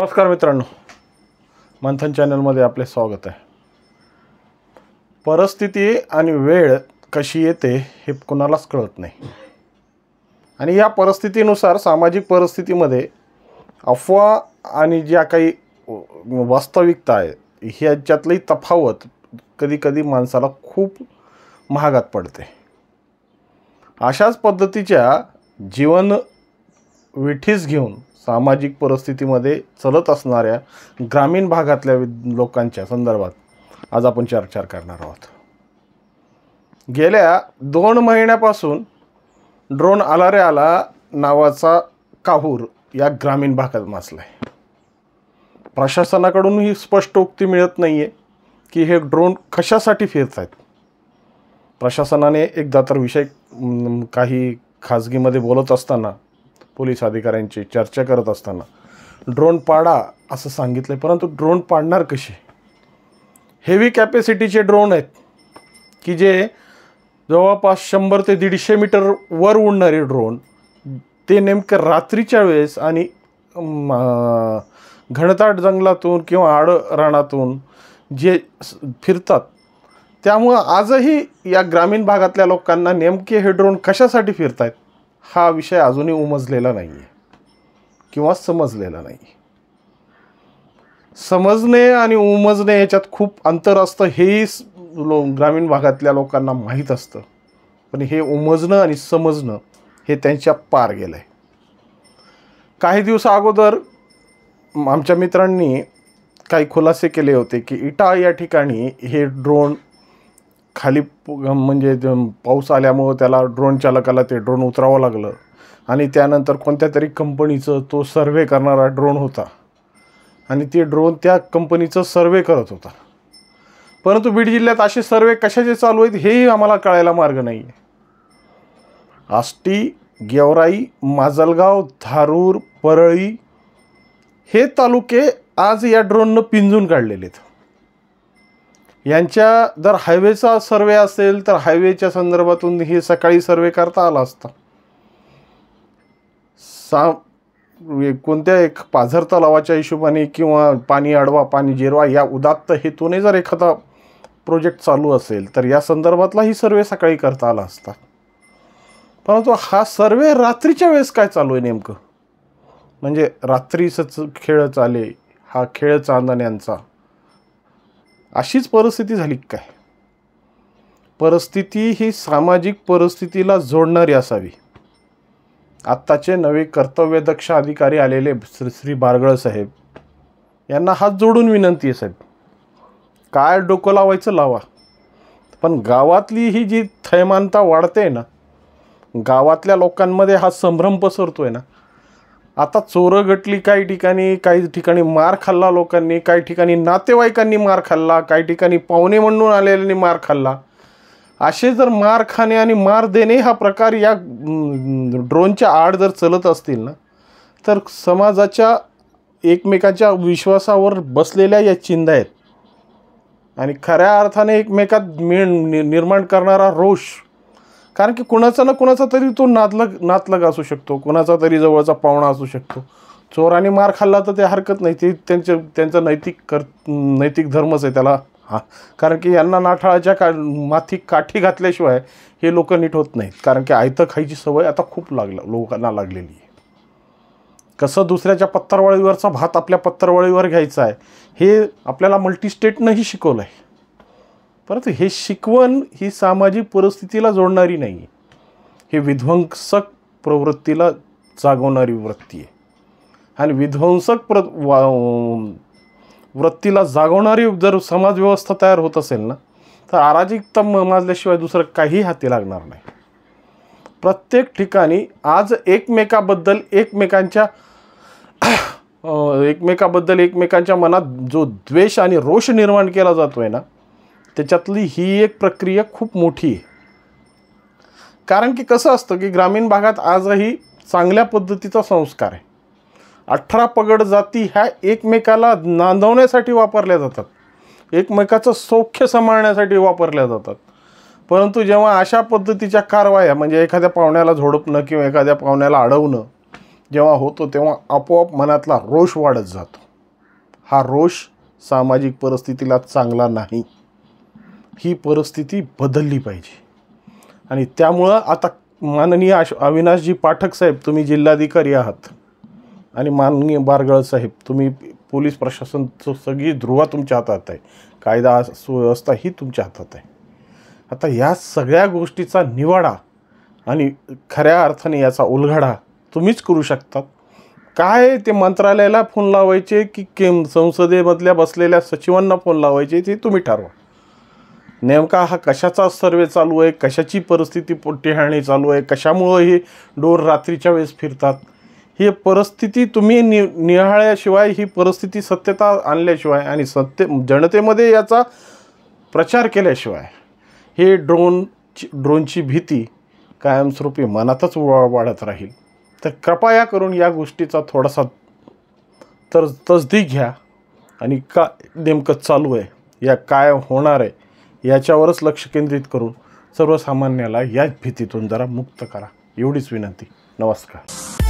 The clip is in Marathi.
नमस्कार मित्रांनो, मंथन चॅनलमध्ये आपले स्वागत आहे। परिस्थिती आणि वेळ कशी येते हे कोणालाच कळत नाही आणि या परिस्थितीनुसार सामाजिक परिस्थितीमध्ये अफवा आणि ज्या काही वास्तविकता आहे ह्याच्यातली तफावत कधी-कधी माणसाला खूप महागात पडते। अशाच पद्धतीच्या जीवन विठीस घेऊन सामाजिक परिस्थितीमध्ये चलत असणाऱ्या ग्रामीण भागातल्या लोकांच्या संदर्भात आज आपण चर्चा करणार आहोत। गेल्या 2 महिन्यापासून ड्रोन आला रे आला नावाचा काहूर या ग्रामीण भागात मासलाय। प्रशासनाकडून ही स्पष्ट उक्ती मिळत नाहीये की हे ड्रोन कशासाठी फिरतात। प्रशासनाने एकदा तर विषय काही खाजगीमध्ये बोलत असताना पोलीस अधिकाऱ्यांची चर्चा करत असताना ड्रोन पाडा असं सांगितलं, परंतु ड्रोन पाडणार कसे? हेवी कॅपॅसिटीचे ड्रोन आहेत की जे जवळपास 100 ते 150 मीटर वर उडणारे ड्रोन, ते नेमकं रात्रीच्या वेळेस आणि घनदाट जंगलातून किंवा आड रानातून जे फिरतात, त्यामुळे आजही या ग्रामीण भागातल्या लोकांना नेमके हे ड्रोन कशासाठी फिरतात हा विषय अजूनही उमजलेला नाही आहे किंवा समजलेला नाही। समजणे आणि उमजणे याच्यात खूप अंतर असतं हेही ग्रामीण भागातल्या लोकांना माहीत असतं, पण हे उमजणं आणि समजणं हे त्यांच्या पार गेलं आहे। काही दिवस अगोदर आमच्या मित्रांनी काही खुलासे केले होते की इटा या ठिकाणी हे ड्रोन खाली म्हणजे पाऊस आल्यामुळे त्याला ड्रोन चालकाला ते ड्रोन उतरावं लागलं आणि त्यानंतर कोणत्या तरी कंपनीचं तो सर्वे करणारा ड्रोन होता आणि ते ड्रोन त्या कंपनीचं सर्वे करत होता। परंतु बीड जिल्ह्यात असे सर्वे कशाचे चालू आहेत हेही आम्हाला कळायला मार्ग नाही आहे। आष्टी, गेवराई, माजलगाव, धारूर, परळी हे तालुके आज या ड्रोननं पिंजून काढलेले आहेत। यांच्या जर हायवेचा सर्वे असेल तर हायवेच्या संदर्भातून हे सकाळी सर्वे करता आला असता। कोणत्या एक पाझर तलावाच्या हिशोबाने किंवा पाणी अडवा पाणी जिरवा या उदात्त हेतूने जर एखादा प्रोजेक्ट चालू असेल तर या संदर्भातलाही सर्वे सकाळी करता आला असता। परंतु हा सर्वे रात्रीच्या वेळेस काय चालू आहे नेमकं, म्हणजे रात्रीच खेळ चाले, हा खेळ चांदण्यांचा, अशीच परिस्थिती झाली काय? परिस्थिती ही सामाजिक परिस्थितीला जोडणारी असावी। आत्ताचे नवे कर्तव्यदक्ष अधिकारी आलेले श्री बारगळ साहेब यांना हात जोडून विनंती आहे, साहेब काय डोकं लावायचं लावा, पण गावातली ही जी थैमानता वाढते ना, गावातल्या लोकांमध्ये हा संभ्रम पसरतोय ना, आता चोरं गटली काही ठिकाणी मार खाल्ला लोकांनी, काही ठिकाणी नातेवाईकांनी मार खाल्ला, काही ठिकाणी पाहुणे म्हणून आलेल्यांनी मार खाल्ला। असे जर मार खाणे आणि मार देणे हा प्रकार या ड्रोनच्या आड जर चलत असतील ना, तर समाजाच्या एकमेकाच्या विश्वासावर बसलेल्या या चिंध्या आहेत आणि खऱ्या अर्थाने एकमेकात निर्माण करणारा रोष, कारण की कुणाचा ना कुणाचा तरी तो नातलग असू शकतो, कुणाचा तरी जवळचा पाहुणा असू शकतो। चोराने मार खाल्ला तर ते हरकत नाही, ते त्यांचा नैतिक धर्मच आहे त्याला, कारण की यांना नाठाळाच्या माथी काठी घातल्याशिवाय हे लोक नीट होत नाहीत, कारण की आयतं खायची सवय आता खूप लोकांना लागलेली आहे। कसं दुसऱ्याच्या पत्तरवळीवरचा भात आपल्या पत्तरवळीवर घ्यायचा आहे हे आपल्याला मल्टीस्टेटनंही शिकवलं आहे, परंतु हे शिकवण ही सामाजिक परिस्थितीला जोडणारी नाही आहे, हे विध्वंसक प्रवृत्तीला जागवणारी वृत्ती आहे आणि विध्वंसक वृत्तीला जागवणारी जर समाजव्यवस्था तयार होत असेल ना, तर अराजकता माजल्याशिवाय दुसरं काही हाती लागणार नाही। प्रत्येक ठिकाणी आज एकमेकाबद्दल एकमेकांच्या मनात जो द्वेष आणि रोष निर्माण केला जातोय ना, त्याच्यातली ही एक प्रक्रिया खूप मोठी आहे। कारण की कसं असतं की ग्रामीण भागात आजही चांगल्या पद्धतीचा संस्कार आहे। 18 पगड जाती ह्या एकमेकाला नांदवण्यासाठी वापरल्या जातात, एकमेकाचं सौख्य सांभाळण्यासाठी वापरल्या जातात, परंतु जेव्हा अशा पद्धतीच्या कारवाया म्हणजे एखाद्या पाहुण्याला झोडपणं किंवा एखाद्या पाहुण्याला अडवणं जेव्हा होतो तेव्हा आपोआप मनातला रोष वाढत जातो हा रोष सामाजिक परिस्थितीला चांगला नाही. ही परिस्थिती बदलली पाहिजे. आणि त्यामुळं आता माननीय अविनाशजी पाठक साहेब, तुम्ही जिल्हाधिकारी आहात, आणि माननीय बारगळ साहेब, तुम्ही पोलीस प्रशासनचं सगळी धुरा तुमच्या हातात आहे, कायदा सुव्यवस्था ही तुमच्या हातात आहे. आता या सगळ्या गोष्टीचा निवाडा आणि खऱ्या अर्थाने याचा उलगडा तुम्हीच करू शकतात. काय ते मंत्रालयाला फोन लावायचे की संसदेमधल्या बसलेल्या सचिवांना फोन लावायचे ते तुम्ही ठरवा. नेमका हा कशाचा सर्वे चालू आहे, कशाची परिस्थिती पोट्टेहाणी चालू आहे, कशामुळं हे डोर रात्रीच्या वेळेस फिरतात, ही परिस्थिती तुम्ही निहाळल्याशिवाय, ही परिस्थिती सत्यता आणल्याशिवाय आणि जनतेमध्ये याचा प्रचार केल्याशिवाय हे ड्रोनची भीती कायमस्वरूपी मनातच वाढत राहील. तर कृपया करून या गोष्टीचा थोडासा तसदीक घ्या आणि का नेमकं चालू आहे, या काय होणार आहे याच्यावरच लक्ष केंद्रित करून सर्वसामान्याला याच भीतीतून जरा मुक्त करा. एवढीच विनंती. नमस्कार.